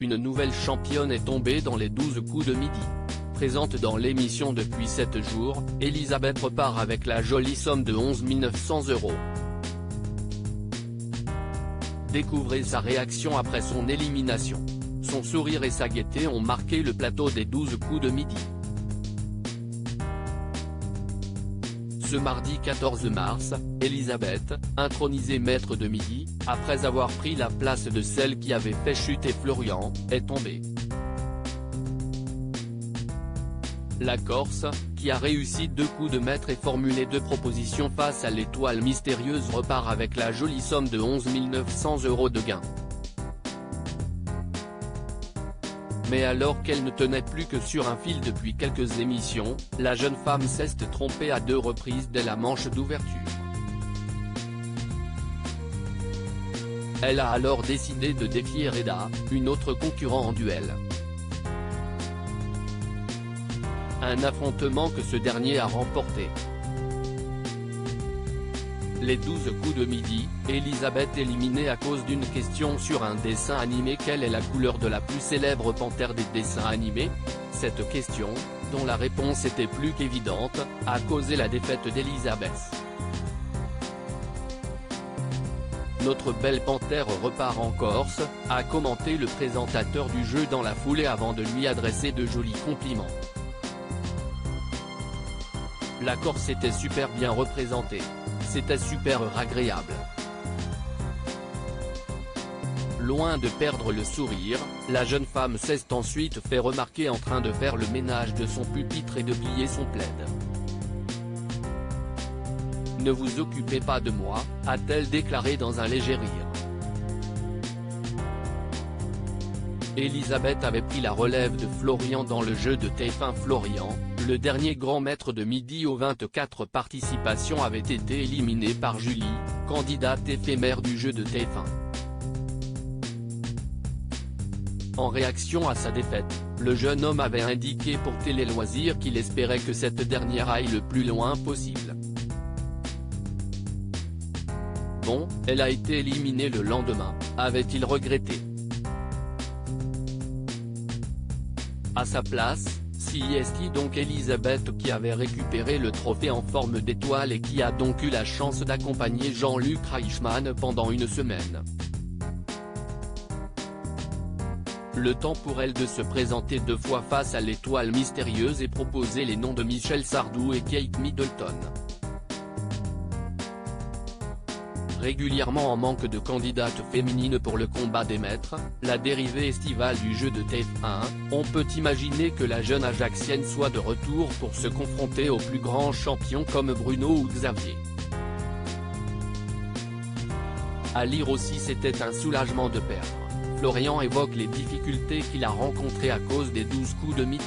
une nouvelle championne est tombée dans les 12 coups de midi. Présente dans l'émission depuis 7 jours, Elisabeth repart avec la jolie somme de 11 900 €. Découvrez sa réaction après son élimination. Son sourire et sa gaieté ont marqué le plateau des 12 coups de midi. Ce mardi 14 mars, Elisabeth, intronisée maître de midi, après avoir pris la place de celle qui avait fait chuter Florian, est tombée. La Corse, qui a réussi 2 coups de maître et formulé 2 propositions face à l'étoile mystérieuse repart avec la jolie somme de 11 900 € de gain. Mais alors qu'elle ne tenait plus que sur un fil depuis quelques émissions, la jeune femme s'est trompée à 2 reprises dès la manche d'ouverture. Elle a alors décidé de défier Reda, une autre concurrente en duel. Un affrontement que ce dernier a remporté. Les 12 coups de midi, Elisabeth éliminée à cause d'une question sur un dessin animé. Quelle est la couleur de la plus célèbre panthère des dessins animés? Cette question, dont la réponse était plus qu'évidente, a causé la défaite d'Elisabeth. Notre belle panthère repart en Corse, a commenté le présentateur du jeu dans la foulée avant de lui adresser de jolis compliments. La Corse était super bien représentée. C'était super agréable. Loin de perdre le sourire, la jeune femme s'est ensuite fait remarquer en train de faire le ménage de son pupitre et de plier son plaid. Ne vous occupez pas de moi, a-t-elle déclaré dans un léger rire. Elisabeth avait pris la relève de Florian dans le jeu de TF1. Florian, le dernier grand maître de midi aux 24 participations, avait été éliminé par Julie, candidate éphémère du jeu de TF1. En réaction à sa défaite, le jeune homme avait indiqué pour Télé Loisirs qu'il espérait que cette dernière aille le plus loin possible. Bon, elle a été éliminée le lendemain, avait-il regretté. À sa place, c'est donc Elisabeth qui avait récupéré le trophée en forme d'étoile et qui a donc eu la chance d'accompagner Jean-Luc Reichmann pendant une semaine. Le temps pour elle de se présenter 2 fois face à l'étoile mystérieuse et proposer les noms de Michel Sardou et Kate Middleton. Régulièrement en manque de candidates féminines pour le combat des maîtres, la dérivée estivale du jeu de TF1, on peut imaginer que la jeune Ajaxienne soit de retour pour se confronter aux plus grands champions comme Bruno ou Xavier. À lire aussi, c'était un soulagement de perdre. Florian évoque les difficultés qu'il a rencontrées à cause des 12 coups de midi.